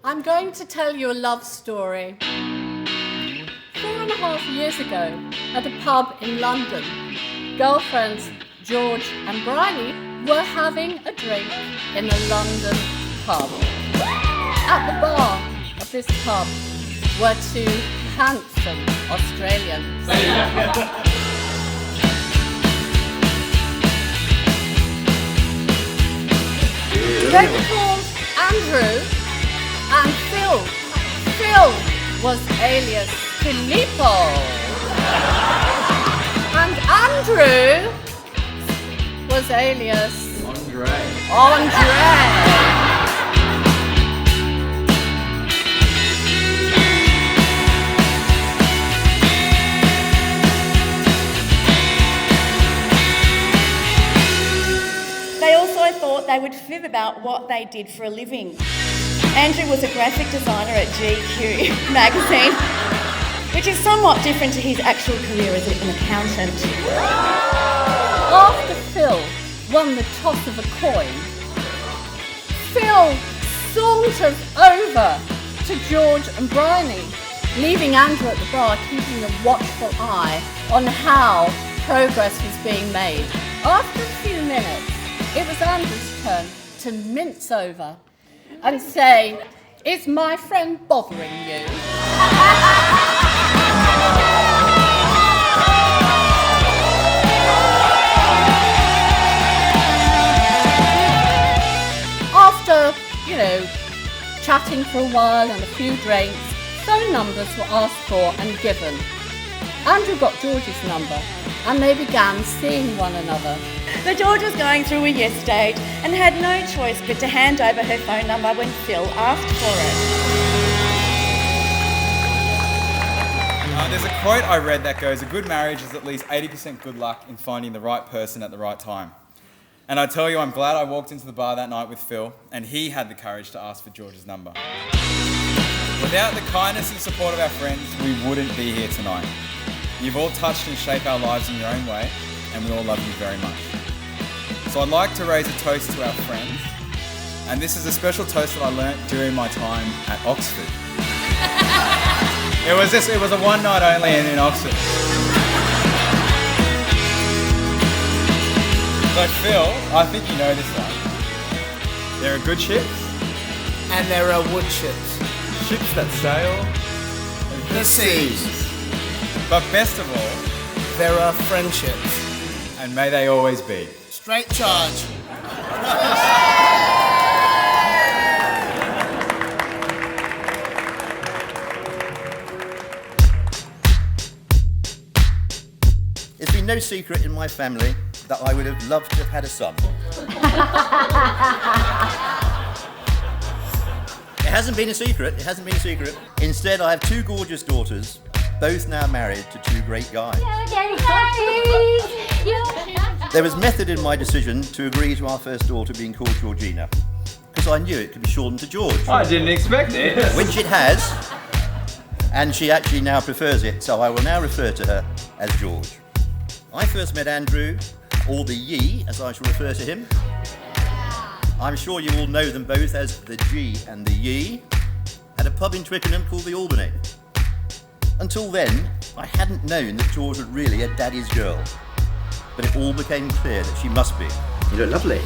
I'm going to tell you a love story. 4.5 years ago, at a pub in London, girlfriends George and Bryony were having a drink in a London pub. At the bar of this pub were two handsome Australians. They were called Andrew and Phil. Phil was alias Filippo. And Andrew was alias Andre. They also thought they would fib about what they did for a living. Andrew was a graphic designer at GQ magazine, which is somewhat different to his actual career as an accountant. After Phil won the toss of a coin, Phil sauntered over to George and Bryony, leaving Andrew at the bar keeping a watchful eye on how progress was being made. After a few minutes, it was Andrew's turn to mince over and say, "Is my friend bothering you?" After, chatting for a while and a few drinks, phone numbers were asked for and given. Andrew got George's number and they began seeing one another. The George was going through a yes stage and had no choice but to hand over her phone number when Phil asked for it. There's a quote I read that goes, "A good marriage is at least 80% good luck in finding the right person at the right time." And I tell you, I'm glad I walked into the bar that night with Phil and he had the courage to ask for George's number. Without the kindness and support of our friends, we wouldn't be here tonight. You've all touched and shaped our lives in your own way, and we all love you very much. So I'd like to raise a toast to our friends, and this is a special toast that I learnt during my time at Oxford. It was a one night only in Oxford. So Phil, I think you know this one. There are good ships. And there are wood ships. Ships that sail The seas. But best of all, There are friendships. and may they always be. Straight charge. It's been no secret in my family that I would have loved to have had a son. It hasn't been a secret. Instead, I have two gorgeous daughters, both now married to two great guys. There was method in my decision to agree to our first daughter being called Georgina, because I knew it could be shortened to George. I didn't expect it. Which it has, and she actually now prefers it, so I will now refer to her as George. I first met Andrew, or the Yee, as I shall refer to him. I'm sure you all know them both as the G and the Yee, at a pub in Twickenham called the Albany. Until then, I hadn't known that George was really a daddy's girl, but it all became clear that she must be. You look lovely.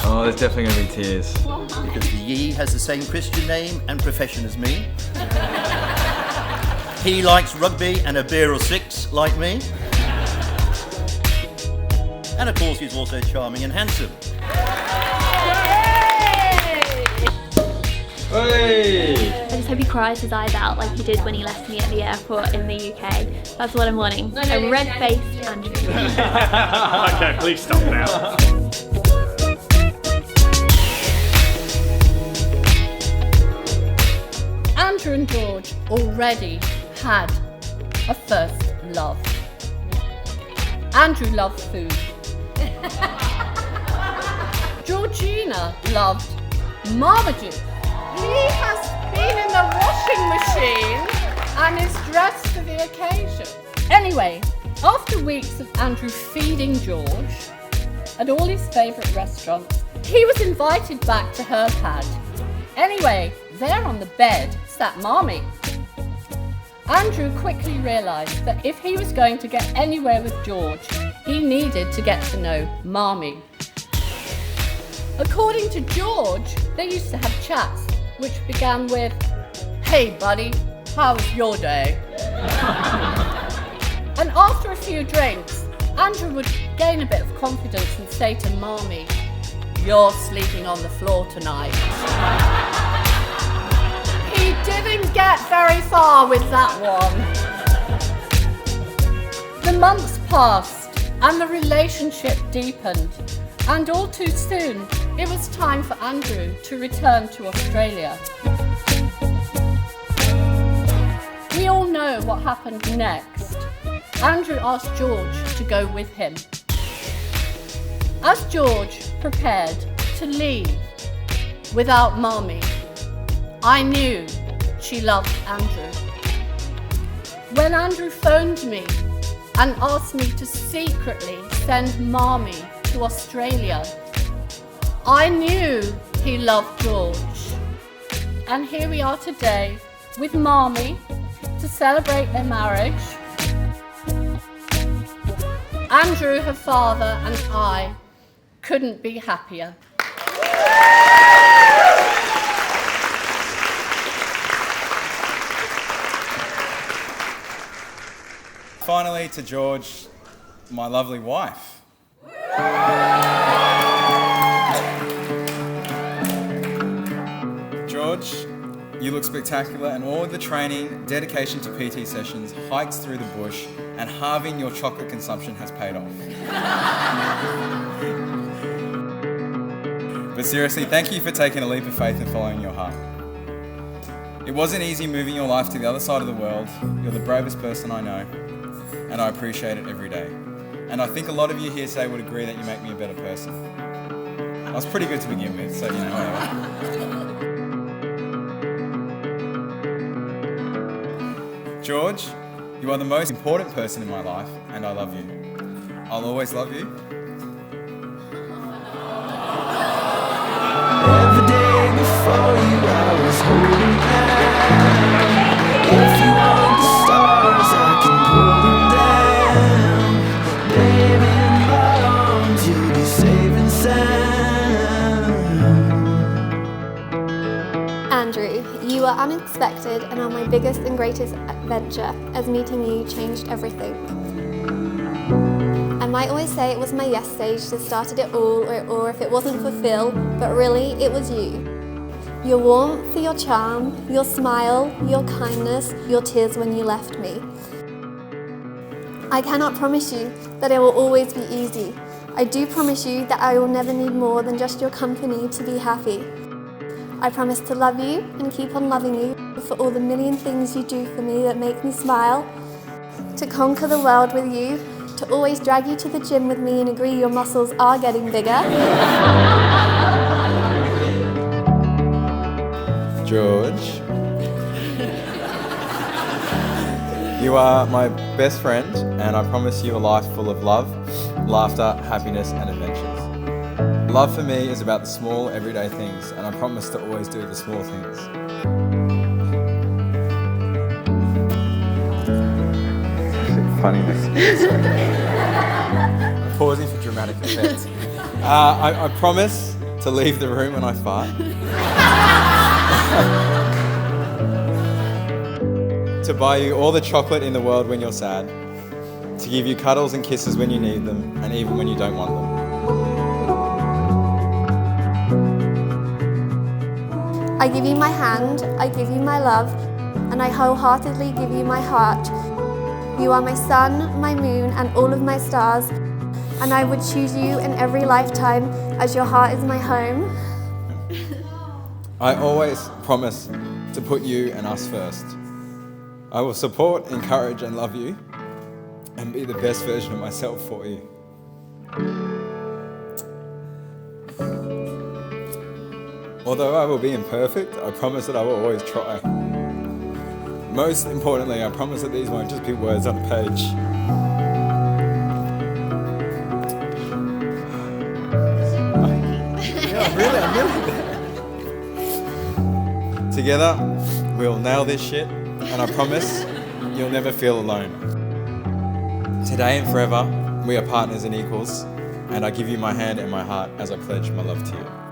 Oh, there's definitely going to be tears. Because the Yee has the same Christian name and profession as me. He likes rugby and a beer or six, like me. And of course, he's also charming and handsome. Hey! I just hope he cries his eyes out like he did when he left me at the airport in the UK. That's what I'm wanting. A red-faced Andrew. Okay, please stop now. Andrew and George already had a first love. Andrew loved food. Georgina loved Marmaduke. He has been in the washing machine and is dressed for the occasion. Anyway, after weeks of Andrew feeding George at all his favourite restaurants, he was invited back to her pad. Anyway, there on the bed sat Marmee. Andrew quickly realised that if he was going to get anywhere with George, he needed to get to know Marmee. According to George, they used to have chats which began with, "Hey buddy, how was your day?" And after a few drinks, Andrew would gain a bit of confidence and say to Marmee, "You're sleeping on the floor tonight." He didn't get very far with that one. The months passed and the relationship deepened, and all too soon it was time for Andrew to return to Australia. We all know what happened next. Andrew asked George to go with him. As George prepared to leave without Marmee, I knew she loved Andrew. When Andrew phoned me and asked me to secretly send Marmee to Australia, I knew he loved George. And here we are today with Marmee to celebrate their marriage. Andrew, her father, and I couldn't be happier. Finally, to George, my lovely wife. George, you look spectacular, and all the training, dedication to PT sessions, hikes through the bush, and halving your chocolate consumption has paid off. But seriously, thank you for taking a leap of faith and following your heart. It wasn't easy moving your life to the other side of the world. You're the bravest person I know, and I appreciate it every day. And I think a lot of you here today would agree that you make me a better person. I was pretty good to begin with, so whatever. George, you are the most important person in my life, and I love you. I'll always love you. Every day before you, I was holding back. If you want the stars, I can pull them down. Baby, in my arms, you'll be safe and sound. Andrew, you are unexpected and are my biggest and greatest adventure, as meeting you changed everything. I might always say it was my yes stage that started it all, or if it wasn't for Phil, but really it was you. Your warmth, your charm, your smile, your kindness, your tears when you left me. I cannot promise you that it will always be easy. I do promise you that I will never need more than just your company to be happy. I promise to love you and keep on loving you for all the million things you do for me that make me smile, to conquer the world with you, to always drag you to the gym with me and agree your muscles are getting bigger. George, you are my best friend, and I promise you a life full of love, laughter, happiness, and adventures. Love for me is about the small, everyday things, and I promise to always do the small things. Funniness. Pausing for dramatic effect. I promise to leave the room when I fart. To buy you all the chocolate in the world when you're sad. To give you cuddles and kisses when you need them, and even when you don't want them. I give you my hand, I give you my love, and I wholeheartedly give you my heart. You are my sun, my moon, and all of my stars, and I would choose you in every lifetime as your heart is my home. I always promise to put you and us first. I will support, encourage, and love you, and be the best version of myself for you. Although I will be imperfect, I promise that I will always try. Most importantly, I promise that these won't just be words on a page. I'm really. To Together, we'll nail this shit, and I promise you'll never feel alone. Today and forever, we are partners and equals, and I give you my hand and my heart as I pledge my love to you.